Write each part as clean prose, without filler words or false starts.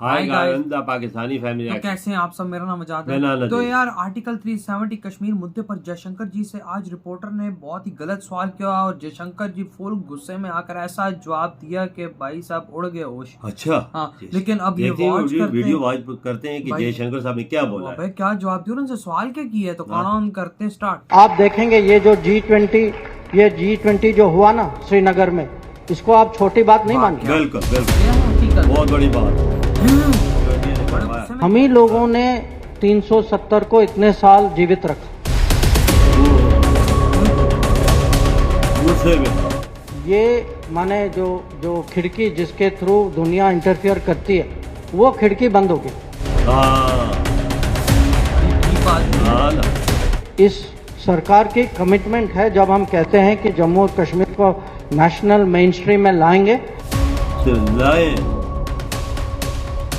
Hi guys, Pakistani family. तो कैसे हैं आप सब? मेरा नाम आजाद मेरा नाम है। तो नजीर। यार आर्टिकल 370 कश्मीर मुद्दे पर जयशंकर जी से आज रिपोर्टर ने बहुत ही गलत सवाल किया और जयशंकर जी फुल गुस्से में आकर ऐसा जवाब दिया कि भाई साहब उड़ गए होश। अच्छा हाँ, लेकिन अब ये वीडियो वॉच करते हैं कि भाई- जयशंकर साहब ने क्या बोला है। भाई क्या जवाब दिया, उनसे सवाल क्या किया है? तो कानून करते स्टार्ट। आप देखेंगे ये जो G20 जो हुआ ना श्रीनगर में, इसको आप छोटी बात नहीं मानिए। बिल्कुल बिल्कुल, बहुत बड़ी बात। हम ही लोगों ने 370 को इतने साल जीवित रखा। गुस्से में ये माने जो खिड़की जिसके थ्रू दुनिया इंटरफियर करती है, वो खिड़की बंद हो गई। ना। इस सरकार की कमिटमेंट है जब हम कहते हैं कि जम्मू और कश्मीर को नेशनल मेन स्ट्रीम में लाएंगे।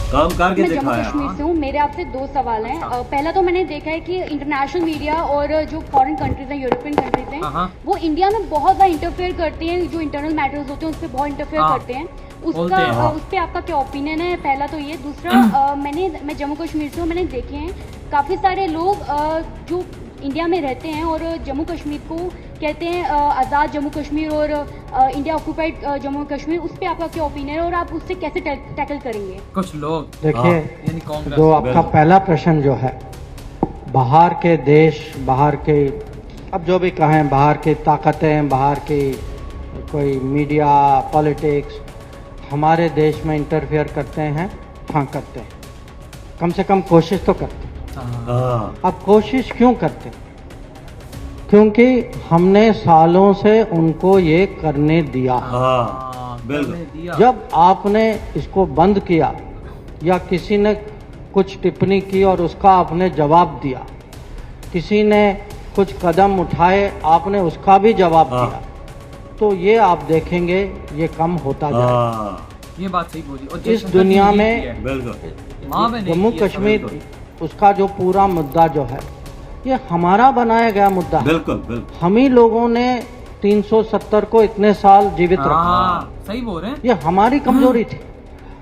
काम करके मैं जम्मू दिखाया। कश्मीर से हूँ। मेरे आपसे दो सवाल हैं। पहला तो मैंने देखा है कि इंटरनेशनल मीडिया और जो फॉरेन कंट्रीज हैं, यूरोपियन कंट्रीज हैं, वो इंडिया में बहुत ज़्यादा इंटरफेयर करती हैं। जो इंटरनल मैटर्स होते हैं उस पर बहुत इंटरफेयर करते हैं। उस पर आपका क्या ओपिनियन है? पहला तो ये। दूसरा, मैं जम्मू कश्मीर से हूँ, मैंने देखे हैं काफ़ी सारे लोग जो इंडिया में रहते हैं और जम्मू कश्मीर को कहते हैं आज़ाद जम्मू कश्मीर और इंडिया ऑक्यूपाइड जम्मू कश्मीर। उस पर आपका क्या ओपिनियन है और आप उससे कैसे टैकल करेंगे? कुछ लोग देखिए, जो आपका पहला प्रश्न जो है, बाहर के देश, बाहर के, अब जो भी कहें, बाहर की ताकतें, बाहर की कोई मीडिया, पॉलिटिक्स हमारे देश में इंटरफेयर करते हैं। हाँ, करते हैं। कम से कम कोशिश तो करते हैं। अब कोशिश क्यों करते? क्योंकि हमने सालों से उनको ये करने दिया। जब आपने इसको बंद किया या किसी ने कुछ टिप्पणी की और उसका आपने जवाब दिया, किसी ने कुछ कदम उठाए, आपने उसका भी जवाब दिया, तो ये आप देखेंगे ये कम होता जाएगा। ये बात सही बोली। और इस दुनिया में जम्मू कश्मीर, उसका जो पूरा मुद्दा जो है, ये हमारा बनाया गया मुद्दा है। बिल्कुल। हम ही लोगों ने 370 को इतने साल जीवित रखा। सही बोल रहे हैं। ये हमारी कमजोरी थी।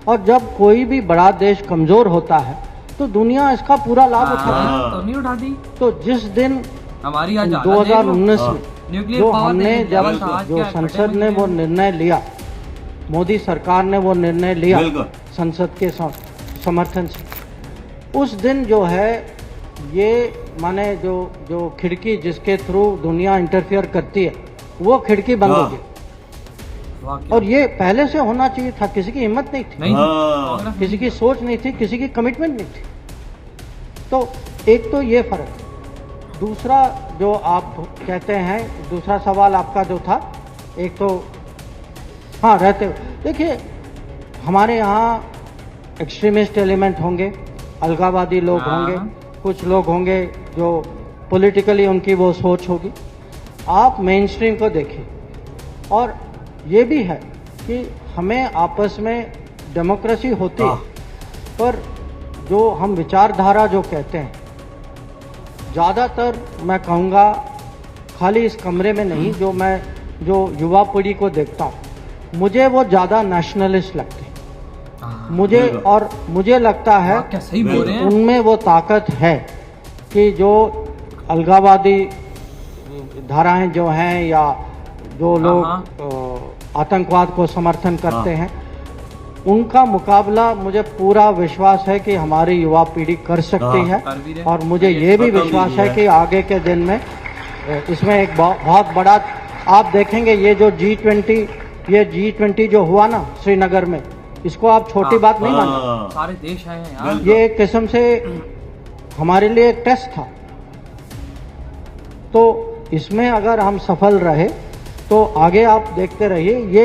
और जब कोई भी बड़ा देश कमजोर होता है तो दुनिया इसका पूरा लाभ उठाती है। तो नहीं उठाती। तो जिस दिन हमारी 2019 में जो हमने जो संसद ने वो निर्णय लिया, मोदी सरकार ने वो निर्णय लिया संसद के समर्थन से, उस दिन जो है ये माने जो खिड़की जिसके थ्रू दुनिया इंटरफियर करती है, वो खिड़की बंद हो गई। और ये पहले से होना चाहिए था। किसी की हिम्मत नहीं थी, किसी की सोच नहीं थी, किसी की कमिटमेंट नहीं थी। तो एक तो ये फर्क है। दूसरा जो आप कहते हैं, दूसरा सवाल आपका जो था, एक तो हाँ रहते, देखिए हमारे यहाँ एक्सट्रीमिस्ट एलिमेंट होंगे, अलगावादी लोग होंगे, कुछ लोग होंगे जो पॉलिटिकली उनकी वो सोच होगी। आप मेन स्ट्रीम को देखिए। और ये भी है कि हमें आपस में डेमोक्रेसी होती है, पर जो हम विचारधारा जो कहते हैं, ज़्यादातर मैं कहूँगा खाली इस कमरे में नहीं, जो युवा पीढ़ी को देखता हूँ, मुझे वो ज़्यादा नेशनलिस्ट लगते हैं। मुझे लगता है उनमें वो ताकत है कि जो अलगावादी धाराएं जो हैं या जो लोग आतंकवाद को समर्थन करते हैं, उनका मुकाबला मुझे पूरा विश्वास है कि हमारी युवा पीढ़ी कर सकती है। और मुझे ये भी विश्वास है कि आगे के दिन में इसमें एक बहुत बड़ा, आप देखेंगे ये जो G20 जो हुआ ना श्रीनगर में, इसको आप छोटी बात नहीं मानिए। सारे देश हैं यार। ये एक किस्म से हमारे लिए एक टेस्ट था। तो इसमें अगर हम सफल रहे तो आगे आप देखते रहिए। ये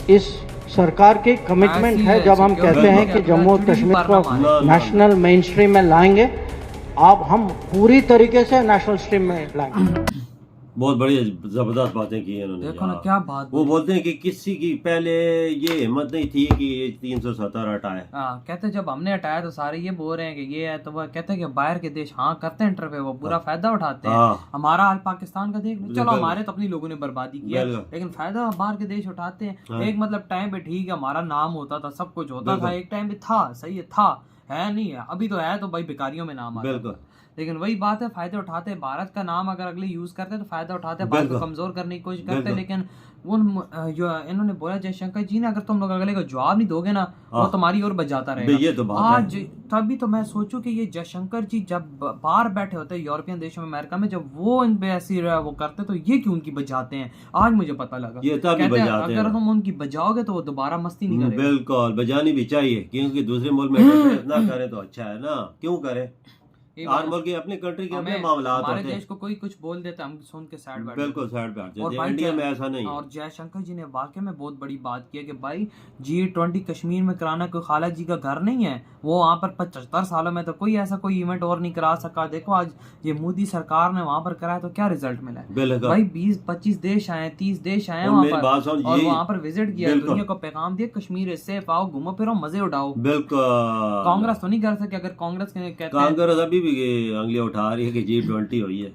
इस सरकार की कमिटमेंट है जब हम कहते हैं कि जम्मू और कश्मीर को नेशनल मेन स्ट्रीम में लाएंगे। हम पूरी तरीके से नेशनल स्ट्रीम में लाएंगे। बहुत बड़ी जबरदस्त बातें की हैं उन्होंने। देखो ना क्या बात। वो बोलते हैं कि किसी की पहले ये हिम्मत नहीं थी कि 370 हटाए। कहते जब हमने हटाया तो सारे ये बोल रहे हैं कि ये है, तो वो कहते हैं कि बाहर के देश हाँ करते हैं इंटरफेयर, वो पूरा फायदा उठाते हैं। हमारा हाल पाकिस्तान का देख लो, चलो हमारे तो अपनी लोगों ने बर्बादी की है, लेकिन फायदा बाहर के देश उठाते हैं। एक मतलब टाइम पे ठीक है हमारा नाम होता था, सब कुछ होता था, एक टाइम पे था, सही है नहीं है, अभी तो है, तो भाई भिखारियों में नाम आता है। लेकिन वही बात है, फायदे उठाते हैं। भारत का नाम अगर अगले यूज करते हैं तो फायदा उठाते हैं, भारत को कमजोर करने की कोशिश करते हैं। लेकिन उन जो इन्होंने बोला जयशंकर जी ने, अगर तुम लोग अगले को जवाब नहीं दोगे ना, वो तुम्हारी ओर बजाता रहेगा। ये तो बात आज तभी तो मैं सोचूं कि ये जयशंकर जी जब बाहर बैठे होते हैं यूरोपियन देशों में, अमेरिका में, जब वो इन पे ऐसी वो करते तो ये क्यों उनकी बजाते हैं, आज मुझे पता लगा। ये तभी बजाते हैं, अगर तुम उनकी बजाओगे तो वो दोबारा मस्ती नहीं करेंगे। बिल्कुल बजानी भी चाहिए, क्योंकि दूसरे मुल्क में ना करें तो अच्छा है ना, क्यों करें। हर मुल्क की अपनी कंट्री के अपने मामलात होते हैं। हमारे देश को कोई कुछ बोल देता है हम सुन के साइड बैठ, बिल्कुल साइड बैठ जाते हैं। इंडिया में ऐसा नहीं है। और जयशंकर जी ने वाकई में बहुत बड़ी बात की है कि भाई G20 कश्मीर में कराना कोई खाला जी का घर नहीं है। वो वहाँ पर 75 सालों में तो कोई ऐसा कोई इवेंट और नहीं करा सका। देखो आज ये मोदी सरकार ने वहाँ पर कराया तो क्या रिजल्ट मिला है भाई। 20-25 देश आए, 30 देश आए वहाँ पर, और वहाँ पर विजिट किया, दुनिया को पैगाम दिया कश्मीर है सेफ, आओ घूमो फिरो मजे उठाओ। बिल्कुल कांग्रेस तो नहीं कर सके। अगर कांग्रेस कहते कांग्रेस अभी भी अंगली उठा रही है कि G20 हुई है,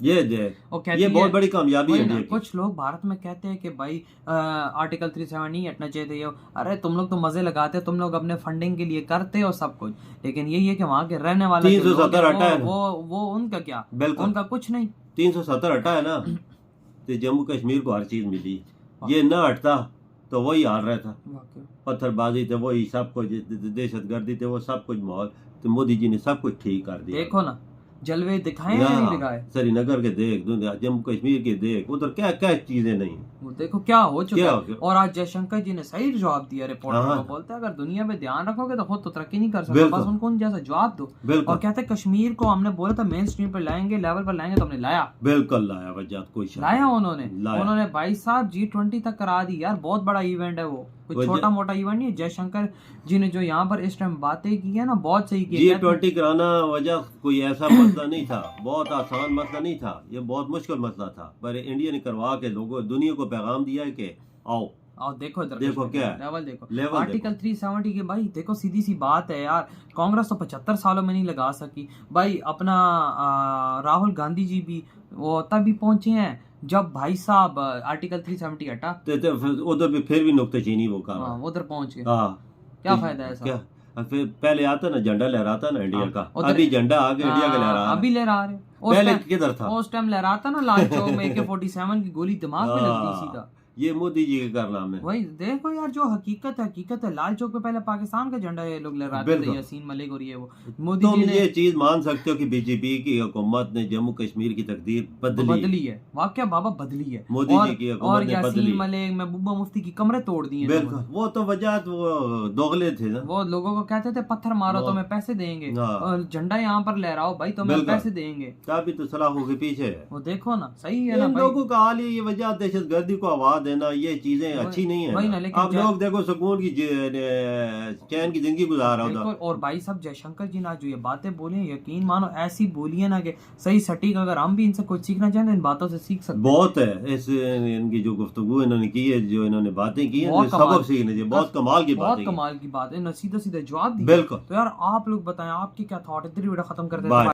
ये बहुत बड़ी कामयाबी है। कुछ लोग भारत में कहते हैं कि भाई आर्टिकल 370 नहीं हटना चाहिए। अरे तुम लोग तो मजे लगाते हो, तुम लोग अपने फंडिंग के लिए करते हो सब कुछ, लेकिन यही है कि वहाँ के रहने वाले 370 हटा है वो उनका क्या, उनका कुछ नहीं। 370 हटा है ना, तो जम्मू कश्मीर को हर चीज मिली। ये ना हटता तो वही हाल रहा था, पत्थरबाजी थे, वही सब कुछ, दहशतगर्दी थे, वो सब कुछ माहौल। तो मोदी जी ने सब कुछ ठीक कर दिया। देखो ना जलवे दिखाए या नहीं दिखाए, श्रीनगर के देख, जम्मू कश्मीर के देख, उधर क्या क्या चीजें नहीं, वो देखो क्या हो चुका है। और आज जयशंकर जी ने सही जवाब दिया रिपोर्टर को। बोलते हैं अगर दुनिया में ध्यान रखोगे तो खुद तो तरक्की नहीं कर सकते, बस उनको जैसा जवाब दो। और कहते हैं कश्मीर को हमने बोला था मेन स्ट्रीम पर लाएंगे, लेवल पर लाएंगे, तो हमने लाया, बिल्कुल लाया, वजह कोई लाया उन्होंने भाई साहब G20 तक करा दी यार। बहुत बड़ा इवेंट है वो, कोई छोटा मोटा इवेंट नहीं है। जयशंकर जी ने जो यहाँ पर इस टाइम बातें की है ना, बहुत सही की। G20 कराना वजह कोई ऐसा मसला नहीं था, बहुत आसान मसला नहीं था, ये बहुत मुश्किल मसला था, पर इंडिया ने करवा के लोगों दुनिया को पैगाम दिया है कि आओ देखो इधर, देखो क्या लेवल देखो, आर्टिकल 370 के भाई देखो, सीधी सी बात है यार। कांग्रेस तो 75 सालों में नहीं लगा सकी भाई। अपना राहुल गांधी जी भी वो तभी पहुंचे हैं जब भाई साहब आर्टिकल 370 हटा, उधर भी फिर भी नुक्तेचीनी वो कर उधर पहुंच गए। क्या फायदा है क्या? फिर पहले आता ना झंडा लहराता ना इंडिया का, अभी झंडा आगे इंडिया का लहरा, अभी लहरा रहे। पहले किधर था? उस टाइम लहराता ना लाल चौक में AK-47 की गोली दिमाग में लगती सीधा। ये मोदी जी के कारनामे। वही देखो यार, जो हकीकत है। लाल चौक पे पहले पाकिस्तान का झंडा ये लोग लहराते थे, यासीन मलिक और ये वो। मोदी जी ने ये चीज मान सकते हो कि बीजेपी की हुकूमत ने जम्मू कश्मीर की तकदीर बदली है। वाकया बाबा बदली है मोदी जी की हुकूमत ने बदली। यासीन मलिक, महबूबा मुफ्ती की कमरे तोड़ दी है। बिल्कुल, वो तो वजह वो दोगले थे ना, वो लोगों को कहते थे पत्थर मारो तो मैं पैसे देंगे, और झंडा यहाँ पर लहराओ भाई तो मैं पैसे देंगे। तभी तो सलाखों के पीछे है। वो देखो ना, सही है ना लोगों का हाल ये वजह, दहशतगर्दी को आवाज देना, ये चीजें अच्छी नहीं है। अब लोग देखो सुकून की चैन की जिंदगी गुजार रहा होता। और भाई साहब जयशंकर जी ने जो ये बातें बोली हैं, यकीन मानो ऐसी बोली है ना कि सही सटीक, अगर हम भी इनसे कुछ सीखना चाहें तो इन बातों से सीख सकते। बहुत है इनकी जो गुफ्तगू इन्होंने की है, जो इन्होंने बातें की है, सबक सीखने चाहिए। बहुत कमाल की बात है, जवाब दी। बिल्कुल। तो यार आप लोग बताएं आपकी क्या थॉट है। इतनी वीडियो खत्म करते हैं।